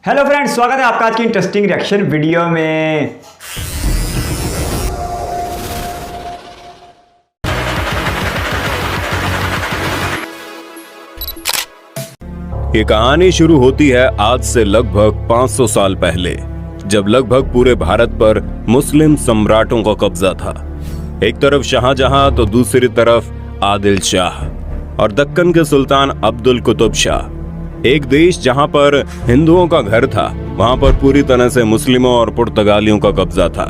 Hello friends, स्वागत है आपका आज की इंटरेस्टिंग रिएक्शन वीडियो में। ये कहानी शुरू होती है आज से लगभग 500 साल पहले, जब लगभग पूरे भारत पर मुस्लिम सम्राटों का कब्जा था। एक तरफ शाहजहां तो दूसरी तरफ आदिल शाह और दक्कन के सुल्तान अब्दुल कुतुब शाह। एक देश जहां पर हिंदुओं का घर था, वहां पर पूरी तरह से मुस्लिमों और पुर्तगालियों का कब्जा था।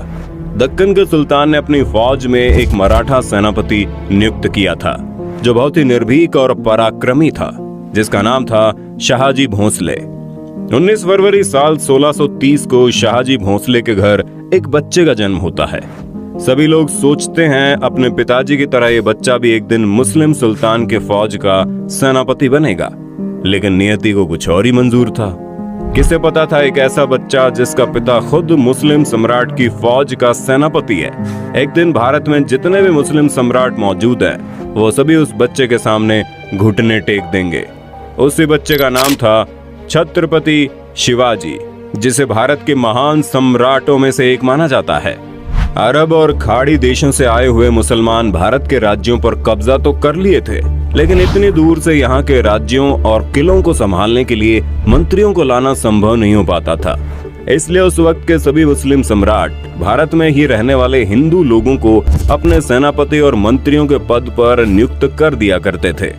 दक्कन के सुल्तान ने अपनी फौज में एक मराठा सेनापति नियुक्त किया था, जो बहुत ही निर्भीक और पराक्रमी था, जिसका नाम था शाहजी भोंसले। 19 फरवरी साल 1630 को शाहजी भोंसले के घर एक बच्चे का जन्म होता है। सभी लोग सोचते हैं अपने पिताजी की तरह ये बच्चा भी एक दिन मुस्लिम सुल्तान के फौज का सेनापति बनेगा, लेकिन नियति को कुछ और ही मंजूर था। किसे पता था एक ऐसा बच्चा जिसका पिता खुद मुस्लिम सम्राट की फौज का सेनापति है, एक दिन भारत में जितने भी मुस्लिम सम्राट मौजूद हैं, वो सभी उस बच्चे के सामने घुटने टेक देंगे। उसी बच्चे का नाम था छत्रपति शिवाजी, जिसे भारत के महान सम्राटों में से एक माना जाता है। अरब और खाड़ी देशों से आए हुए मुसलमान भारत के राज्यों पर कब्जा तो कर लिए थे, लेकिन इतनी दूर से यहाँ के राज्यों और किलों को संभालने के लिए मंत्रियों को लाना संभव नहीं हो पाता था। इसलिए उस वक्त के सभी मुस्लिम सम्राट भारत में ही रहने वाले हिंदू लोगों को अपने सेनापति और मंत्रियों के पद पर नियुक्त कर दिया करते थे।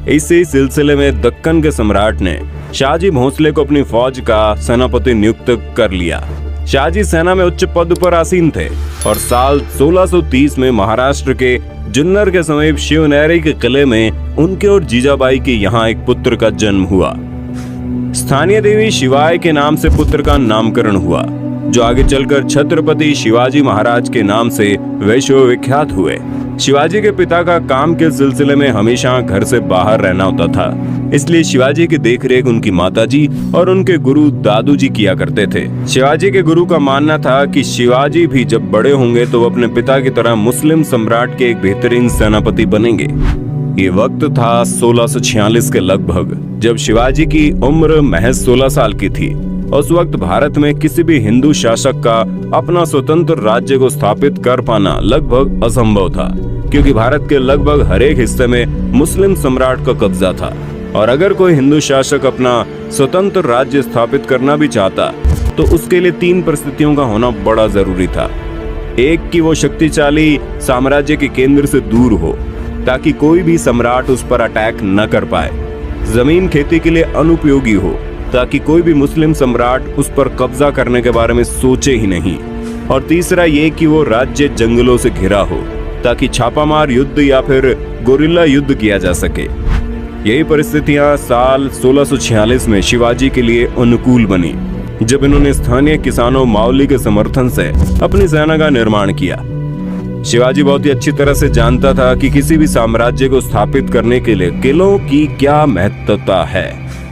इसी सिलसिले में दक्कन के सम्राट ने शाहजी भोंसले को अपनी फौज का सेनापति नियुक्त कर लिया। शाहजी सेना में उच्च पद पर आसीन थे और साल 1630 में महाराष्ट्र के जुन्नर के समीप शिवनेरी के किले में उनके और जीजाबाई के यहाँ एक पुत्र का जन्म हुआ। स्थानीय देवी शिवाय के नाम से पुत्र का नामकरण हुआ, जो आगे चलकर छत्रपति शिवाजी महाराज के नाम से विश्वविख्यात हुए। शिवाजी के पिता का काम के सिलसिले में हमेशा घर से बाहर रहना होता था, इसलिए शिवाजी की देखरेख उनकी माताजी और उनके गुरु दादू जी किया करते थे। शिवाजी के गुरु का मानना था कि शिवाजी भी जब बड़े होंगे तो वो अपने पिता की तरह मुस्लिम सम्राट के एक बेहतरीन सेनापति बनेंगे। ये वक्त था 1646 के लगभग, जब शिवाजी की उम्र महज 16 साल की थी। उस वक्त भारत में किसी भी हिंदू शासक का अपना स्वतंत्र राज्य को स्थापित कर पाना लगभग असंभव था, क्योंकि भारत के लगभग हर एक हिस्से में मुस्लिम सम्राट का कब्जा था। और अगर कोई हिंदू शासक अपना स्वतंत्र राज्य स्थापित करना भी चाहता, तो उसके लिए 3 परिस्थितियों का होना बड़ा जरूरी था। एक कि वो शक्तिशाली साम्राज्य के केंद्र से दूर हो, ताकि कोई भी सम्राट उस पर अटैक न कर पाए। जमीन खेती के लिए अनुपयोगी हो, ताकि कोई भी मुस्लिम सम्राट उस पर कब्जा करने के बारे में सोचे ही नहीं। और तीसरा ये कि वो राज्य जंगलों से घिरा हो, ताकि छापामार युद्ध या फिर गोरिल्ला युद्ध किया जा सके। यही परिस्थितियां साल 1646 में शिवाजी के लिए अनुकूल बनी, जब इन्होंने स्थानीय किसानों मावली के समर्थन से अपनी सेना का निर्माण किया। शिवाजी बहुत ही अच्छी तरह से जानता था कि किसी भी साम्राज्य को स्थापित करने के लिए किलों की क्या महत्वता है।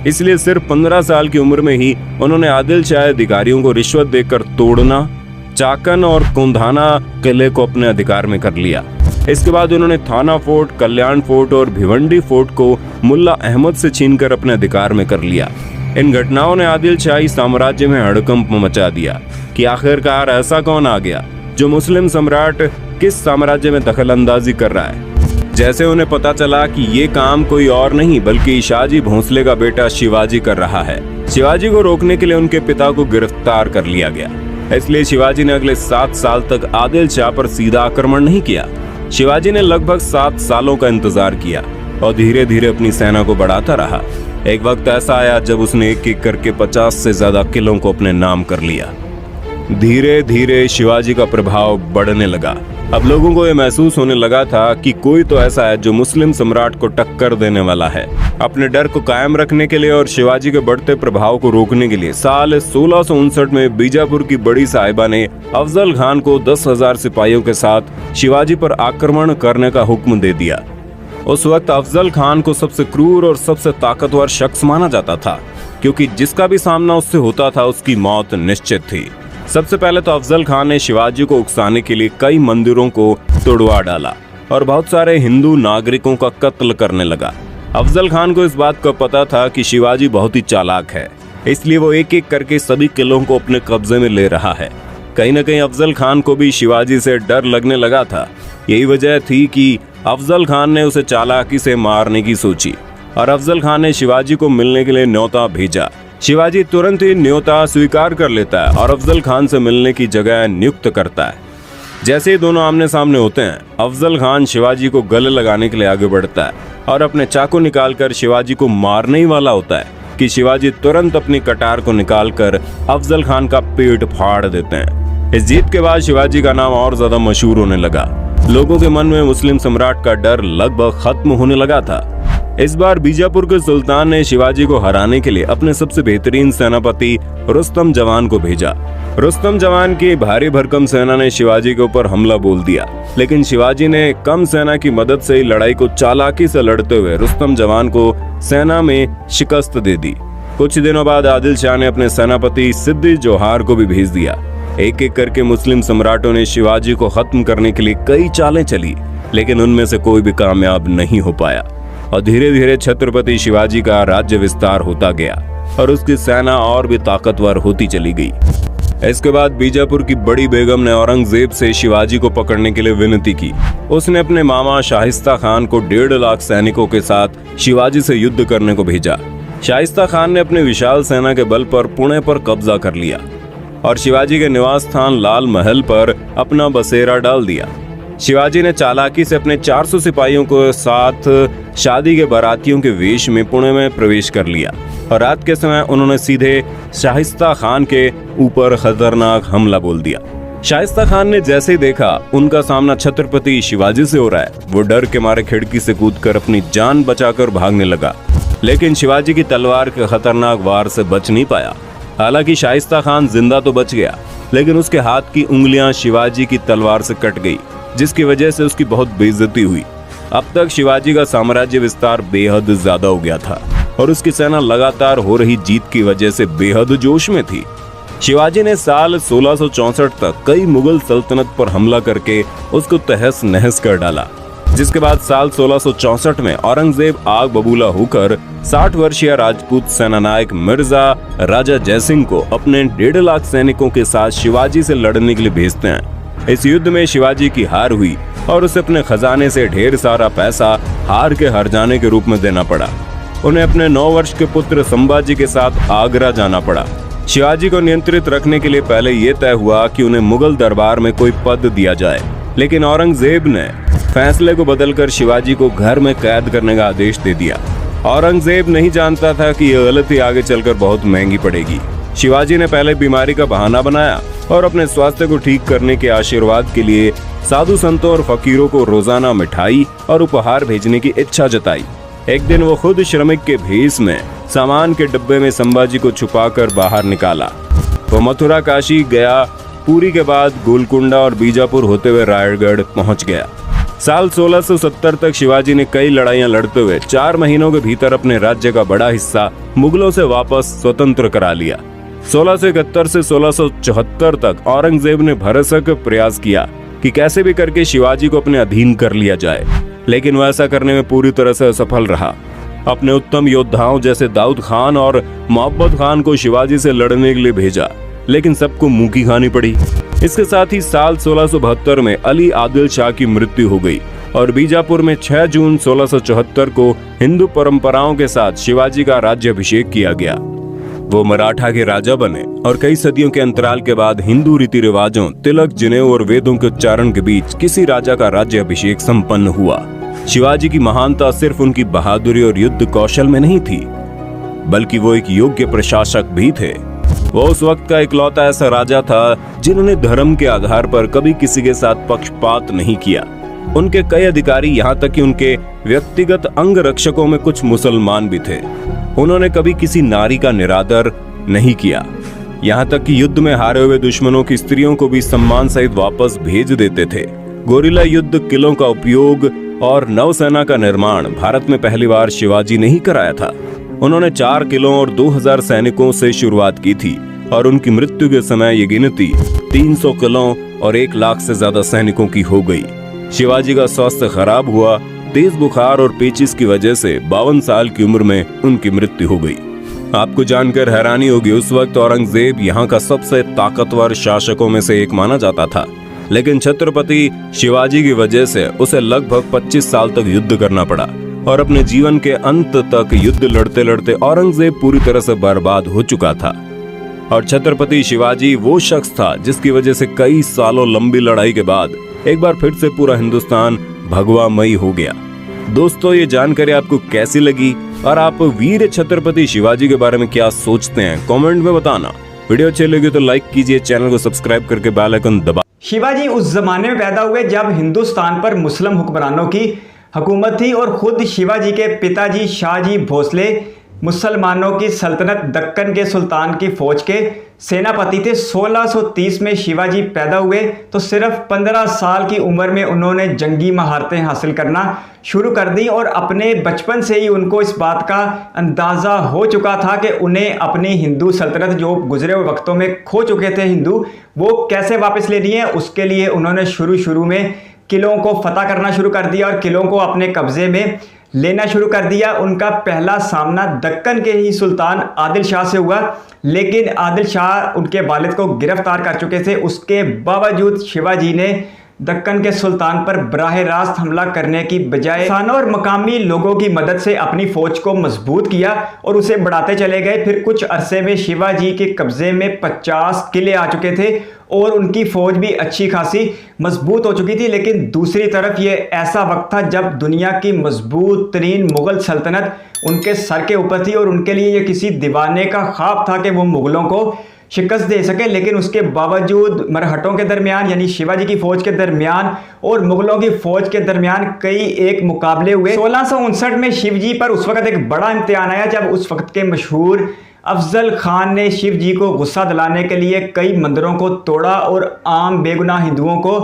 इसलिए सिर्फ 15 साल की उम्र में ही उन्होंने आदिल शाह अधिकारियों को रिश्वत देकर तोड़ना, चाकन और कुंधाना किले को अपने अधिकार में कर लिया। इसके बाद उन्होंने थाना फोर्ट, कल्याण फोर्ट और भिवंडी फोर्ट को मुल्ला अहमद से छीनकर अपने अधिकार में कर लिया। इन घटनाओं ने आदिल शाही साम्राज्य में हड़कंप मचा दिया कि आखिरकार ऐसा कौन आ गया जो मुस्लिम सम्राट किस साम्राज्य में दखल अंदाजी कर रहा है। जैसे उन्हें पता चला कि ये काम कोई और नहीं बल्कि शाहजी भोंसले का बेटा शिवाजी कर रहा है, शिवाजी को रोकने के लिए उनके पिता को गिरफ्तार कर लिया गया। इसलिए शिवाजी ने अगले 7 साल तक आदिल शाह पर सीधा आक्रमण नहीं किया। शिवाजी ने लगभग 7 सालों का इंतजार किया और धीरे धीरे अपनी सेना को बढ़ाता रहा। एक वक्त ऐसा आया जब उसने एक एक करके 50 से ज्यादा किलों को अपने नाम कर लिया। धीरे धीरे शिवाजी का प्रभाव बढ़ने लगा। अब लोगों को यह महसूस होने लगा था कि कोई तो ऐसा है जो मुस्लिम सम्राट को टक्कर देने वाला है। अपने डर को कायम रखने के लिए और शिवाजी के बढ़ते प्रभाव को रोकने के लिए साल 1659 में बीजापुर की बड़ी साहिबा ने अफजल खान को 10,000 सिपाहियों के साथ शिवाजी पर आक्रमण करने का हुक्म दे दिया। उस वक्त अफजल खान को सबसे क्रूर और सबसे ताकतवर शख्स माना जाता था, क्योंकि जिसका भी सामना उससे होता था उसकी मौत निश्चित थी। सबसे पहले तो अफजल खान ने शिवाजी को उकसाने के लिए कई मंदिरों को तोड़वा डाला और बहुत सारे हिंदू नागरिकों का कत्ल करने लगा। अफजल खान को इस बात का पता था कि शिवाजी बहुत ही चालाक है, इसलिए वो एक एक करके सभी किलों को अपने कब्जे में ले रहा है। कहीं न कहीं अफजल खान को भी शिवाजी से डर लगने लगा था। यही वजह थी कि अफजल खान ने उसे चालाकी से मारने की सोची और अफजल खान ने शिवाजी को मिलने के लिए न्योता भेजा। शिवाजी तुरंत ही न्योता स्वीकार कर लेता है और अफजल खान से मिलने की जगह नियुक्त करता है। जैसे ही दोनों आमने सामने होते हैं, अफजल खान शिवाजी को गले लगाने के लिए आगे बढ़ता है और अपने चाकू निकालकर शिवाजी को मारने ही वाला होता है कि शिवाजी तुरंत अपनी कटार को निकालकर अफजल खान का पेट फाड़ देते हैं। इस जीत के बाद शिवाजी का नाम और ज्यादा मशहूर होने लगा। लोगों के मन में मुस्लिम सम्राट का डर लगभग खत्म होने लगा था। इस बार बीजापुर के सुल्तान ने शिवाजी को हराने के लिए अपने सबसे बेहतरीन सेनापति रुस्तम जवान को भेजा। रुस्तम जवान की भारी भरकम सेना ने शिवाजी के ऊपर हमला बोल दिया, लेकिन शिवाजी ने कम सेना की मदद से ही लड़ाई को चालाकी से लड़ते हुए रुस्तम जवान को सेना में शिकस्त दे दी। कुछ दिनों बाद आदिल शाह ने अपने सेनापति सिद्दी जोहार को भी भेज दिया। एक एक करके मुस्लिम सम्राटों ने शिवाजी को खत्म करने के लिए कई चालें चली, लेकिन उनमें से कोई भी कामयाब नहीं हो पाया और धीरे धीरे छत्रपति शिवाजी का राज्य विस्तार होता गया और उसकी सेना और भी ताकतवर होती चली गई। इसके बाद बीजापुर की बड़ी बेगम ने औरंगजेब से शिवाजी को पकड़ने के लिए विनती की। उसने अपने मामा शाहिस्ता खान को 1.5 लाख सैनिकों के साथ शिवाजी से युद्ध करने को भेजा। शाहिस्ता खान ने अपनी विशाल सेना के बल पर पुणे पर कब्जा कर लिया और शिवाजी के निवास स्थान लाल महल पर अपना बसेरा डाल दिया। शिवाजी ने चालाकी से अपने 400 सिपाहियों को साथ शादी के बारातियों के वेश में पुणे में प्रवेश कर लिया और रात के समय उन्होंने सीधे शाहिस्ता खान के ऊपर खतरनाक हमला बोल दिया। शाहिस्ता खान ने जैसे ही देखा उनका सामना छत्रपति शिवाजी से हो रहा है, वो डर के मारे खिड़की से कूदकर अपनी जान बचाकर भागने लगा, लेकिन शिवाजी की तलवार के खतरनाक वार से बच नहीं पाया। हालांकि शाहिस्ता खान जिंदा तो बच गया, लेकिन उसके हाथ की उंगलियां शिवाजी की तलवार से कट गई, जिसकी वजह से उसकी बहुत बेइज्जती हुई। अब तक शिवाजी का साम्राज्य विस्तार बेहद ज्यादा हो गया था और उसकी सेना लगातार हो रही जीत की वजह से बेहद जोश में थी। शिवाजी ने साल 1664 तक कई मुगल सल्तनत पर हमला करके उसको तहस नहस कर डाला, जिसके बाद साल 1664 में औरंगजेब आग बबूला होकर 60 वर्षीय राजपूत सेनानायक मिर्जा राजा जयसिंह को अपने 1.5 लाख सैनिकों के साथ शिवाजी से लड़ने के लिए भेजते हैं। इस युद्ध में शिवाजी की हार हुई और उसे अपने खजाने से ढेर सारा पैसा हार के हर जाने के रूप में देना पड़ा। उन्हें अपने 9 वर्ष के पुत्र संभाजी के साथ आगरा जाना पड़ा। शिवाजी को नियंत्रित रखने के लिए पहले यह तय हुआ कि उन्हें मुगल दरबार में कोई पद दिया जाए, लेकिन औरंगजेब ने फैसले को बदलकर शिवाजी को घर में कैद करने का आदेश दे दिया। औरंगजेब नहीं जानता था कि यह गलती आगे चलकर बहुत महंगी पड़ेगी। शिवाजी ने पहले बीमारी का बहाना बनाया और अपने स्वास्थ्य को ठीक करने के आशीर्वाद के लिए साधु संतों और फकीरों को रोजाना मिठाई और उपहार भेजने की इच्छा जताई। एक दिन वो खुद श्रमिक के भेष में सामान के डब्बे में संभाजी को छुपाकर बाहर निकाला। वो मथुरा, काशी गया, पुरी के बाद गोलकुंडा और बीजापुर होते हुए रायगढ़ पहुंच गया। साल 1670 तक शिवाजी ने कई लड़ाइयां लड़ते हुए 4 महीनों के भीतर अपने राज्य का बड़ा हिस्सा मुगलों से वापस स्वतंत्र करा लिया। 1671 से 1674 तक औरंगजेब ने भरसक प्रयास किया कि कैसे भी करके शिवाजी को अपने अधीन कर लिया जाए, लेकिन वह ऐसा करने में पूरी तरह से असफल रहा। अपने उत्तम योद्धाओं जैसे दाऊद खान और मोहब्बत खान को शिवाजी से लड़ने के लिए भेजा, लेकिन सबको मुंह की खानी पड़ी। इसके साथ ही साल 1672 में अली आदिल शाह की मृत्यु हो गई और बीजापुर में 6 जून 1674 को हिंदू परंपराओं के साथ शिवाजी का राज्याभिषेक किया गया। वो मराठा के राजा बने और कई सदियों के अंतराल के बाद हिंदू रीति रिवाजों, तिलक, जनेऊ और वेदों के उच्चारण के बीच किसी राजा का राज्याभिषेक संपन्न हुआ। शिवाजी की महानता सिर्फ उनकी बहादुरी और युद्ध कौशल में नहीं थी, बल्कि वो एक योग्य प्रशासक भी थे। वो उस वक्त का इकलौता ऐसा राजा था जिन्होंने धर्म के आधार पर कभी किसी के साथ पक्षपात नहीं किया। उनके कई अधिकारी, यहाँ तक कि उनके व्यक्तिगत अंग रक्षकों में कुछ मुसलमान भी थे। उन्होंने कभी किसी नारी का निरादर नहीं किया, यहाँ तक कि युद्ध में हारे हुए दुश्मनों की स्त्रियों को भी सम्मान सहित वापस भेज देते थे। गोरिल्ला युद्ध, किलों का उपयोग और नौसेना का निर्माण भारत में पहली बार शिवाजी ने ही कराया था। उन्होंने 4 किलों और 2000 सैनिकों से शुरुआत की थी और उनकी मृत्यु के समय ये गिनती 300 किलों और 1 लाख से ज्यादा सैनिकों की हो गई। शिवाजी का स्वास्थ्य खराब हुआ। तेज बुखार और पेचिश की वजह से 52 साल की उम्र में उनकी मृत्यु हो गई। आपको जानकर हैरानी होगी, उस वक्त औरंगजेब यहाँ का सबसे ताकतवर शासकों में से एक माना जाता था, लेकिन छत्रपति शिवाजी की वजह से उसे लगभग 25 साल तक युद्ध करना पड़ा और अपने जीवन के अंत तक युद्ध लड़ते लड़ते औरंगजेब पूरी तरह से बर्बाद हो चुका था। और छत्रपति शिवाजी वो शख्स था जिसकी वजह से कई सालों लंबी लड़ाई के बाद एक बार फिर से पूरा हिंदुस्तान भगवामयी हो गया। दोस्तों, ये जानकारी आपको कैसी लगी और आप वीर छत्रपति शिवाजी के बारे में क्या सोचते हैं, कमेंट में बताना। वीडियो अच्छी लगी तो लाइक कीजिए, चैनल को सब्सक्राइब करके बेल आइकन दबा। शिवाजी उस जमाने में पैदा हुए जब हिंदुस्तान पर मुस्लिम हुक्मरानों की हुकूमत थी और खुद शिवाजी के पिताजी शाहजी भोसले मुसलमानों की सल्तनत दक्कन के सुल्तान की फौज के सेनापति थे। 1630 में शिवाजी पैदा हुए तो सिर्फ 15 साल की उम्र में उन्होंने जंगी महारतें हासिल करना शुरू कर दी और अपने बचपन से ही उनको इस बात का अंदाज़ा हो चुका था कि उन्हें अपनी हिंदू सल्तनत जो गुजरे हुए वक्तों में खो चुके थे हिंदू, वो कैसे वापस लेनी है। उसके लिए उन्होंने शुरू में किलों को फतह करना शुरू कर दिया और किलों को अपने कब्जे में लेना शुरू कर दिया। उनका पहला सामना दक्कन के ही सुल्तान आदिल शाह से हुआ, लेकिन आदिल शाह उनके वालिद को गिरफ्तार कर चुके थे। उसके बावजूद शिवाजी ने दक्कन के सुल्तान पर बराह रास्त हमला करने की बजाय किसानों और मकामी लोगों की मदद से अपनी फौज को मजबूत किया और उसे बढ़ाते चले गए। फिर कुछ अरसे में शिवाजी के कब्जे में 50 किले आ चुके थे और उनकी फौज भी अच्छी खासी मजबूत हो चुकी थी। लेकिन दूसरी तरफ ये ऐसा वक्त था जब दुनिया की मजबूत तरीन मुगल सल्तनत उनके सर के ऊपर थी और उनके लिए ये किसी दीवाने का ख्वाब था कि वो मुगलों को शिकस्त दे सके। लेकिन उसके बावजूद मरहटों के दरमियान यानी शिवाजी की फौज के दरमियान और मुगलों की फौज के दरमियान कई एक मुकाबले हुए। 1659 में शिवजी पर उस वक्त एक बड़ा इम्तिहान आया जब उस वक्त के मशहूर अफजल खान ने शिवजी को गुस्सा दिलाने के लिए कई मंदिरों को तोड़ा और आम बेगुनाह हिंदुओं को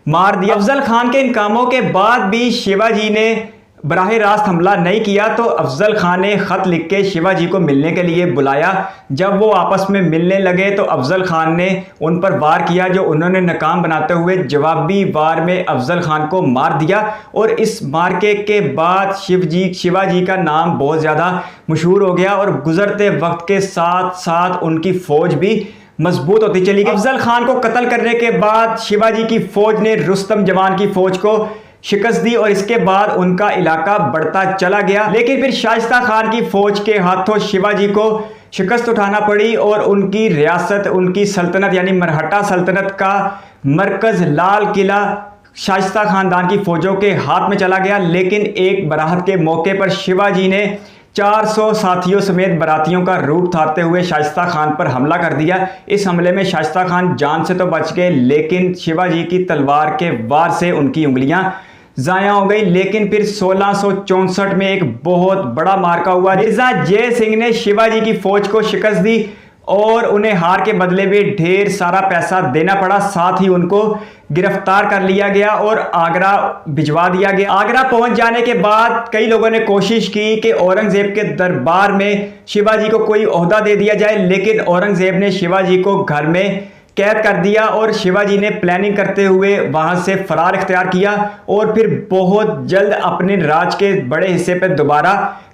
मार दिया। अफजल खान के इन कामों के बाद भी शिवाजी ने बराह रास्त हमला नहीं किया तो अफजल खान ने खत लिख के शिवाजी को मिलने के लिए बुलाया। जब वो आपस में मिलने लगे तो अफजल खान ने उन पर वार किया, जो उन्होंने नाकाम बनाते हुए जवाबी वार में अफजल खान को मार दिया। और इस मार्के के बाद शिवाजी का नाम बहुत ज़्यादा मशहूर हो गया और गुजरते वक्त के साथ साथ उनकी फौज भी मजबूत होती चली गई। अफजल खान को कत्ल करने के बाद शिवाजी की फौज ने रुस्तम जवान की फौज को शिकस्त दी और इसके बाद उनका इलाका बढ़ता चला गया। लेकिन फिर शाइस्ता खान की फौज के हाथों शिवाजी को शिकस्त उठाना पड़ी और उनकी रियासत, उनकी सल्तनत यानी मरहटा सल्तनत का मरकज लाल किला शाइस्ता खानदान की फौजों के हाथ में चला गया। लेकिन एक बारात के मौके पर शिवाजी ने 400 साथियों समेत बारातियों का रूप धारते हुए शाइस्ता खान पर हमला कर दिया। इस हमले में शाइस्ता खान जान से तो बच गए, लेकिन शिवाजी की तलवार के वार से उनकी उंगलियां ज़ाया हो गई। लेकिन फिर 1664 में एक बहुत बड़ा मार्का हुआ। मिर्जा जय सिंह ने शिवाजी की फौज को शिकस्त दी और उन्हें हार के बदले में ढेर सारा पैसा देना पड़ा। साथ ही उनको गिरफ्तार कर लिया गया और आगरा भिजवा दिया गया। आगरा पहुंच जाने के बाद कई लोगों ने कोशिश की कि औरंगजेब के दरबार में शिवाजी को कोई ओहदा दे दिया जाए, लेकिन औरंगजेब ने शिवाजी को घर में कैद कर दिया और शिवाजी ने प्लानिंग करते हुए वहां से फरार इख्तियार किया और फिर बहुत जल्द अपने राज के बड़े हिस्से पर दोबारा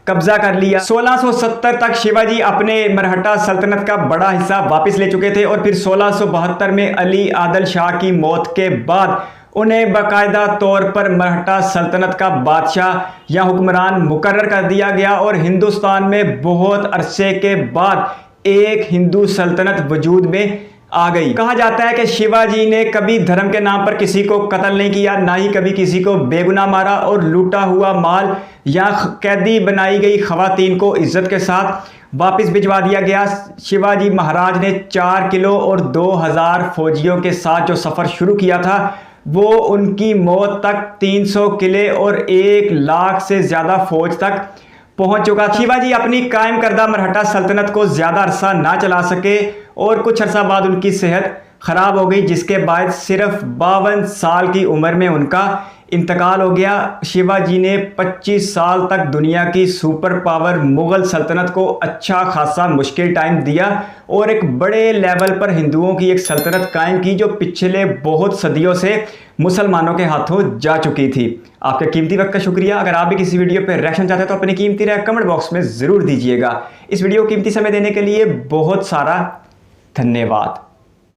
कब्जा कर लिया। 1670 तक शिवाजी अपने मरहटा सल्तनत का बड़ा हिस्सा वापस ले चुके थे और फिर 1672 में अली आदिल शाह की मौत के बाद उन्हें बाकायदा तौर पर मरहटा सल्तनत का बादशाह या हुक्मरान मुकर्रर कर दिया गया और हिंदुस्तान में बहुत अरसे के बाद एक हिंदू सल्तनत वजूद में आ गई। कहा जाता है कि शिवाजी ने कभी धर्म के नाम पर किसी को कत्ल नहीं किया, ना ही कभी किसी को बेगुनाह मारा और लूटा हुआ माल या कैदी बनाई गई खवातीन को इज्जत के साथ वापस भिजवा दिया गया। शिवाजी महाराज ने 4 किलो और 2000 फौजियों के साथ जो सफ़र शुरू किया था वो उनकी मौत तक 300 किले और 1 लाख से ज़्यादा फौज तक पहुंच चुका। शिवाजी अपनी कायम करदा मरहटा सल्तनत को ज़्यादा अरसा ना चला सके और कुछ अरसा बाद उनकी सेहत ख़राब हो गई, जिसके बाद सिर्फ 52 साल की उम्र में उनका इंतकाल हो गया। शिवाजी ने 25 साल तक दुनिया की सुपर पावर मुग़ल सल्तनत को अच्छा खासा मुश्किल टाइम दिया और एक बड़े लेवल पर हिंदुओं की एक सल्तनत कायम की जो पिछले बहुत सदियों से मुसलमानों के हाथों जा चुकी थी। आपके कीमती वक्त का शुक्रिया। अगर आप भी किसी वीडियो पर रिएक्शन चाहते हैं तो अपनी कीमती राय कमेंट बॉक्स में ज़रूर दीजिएगा। इस वीडियो को कीमती समय देने के लिए बहुत सारा धन्यवाद।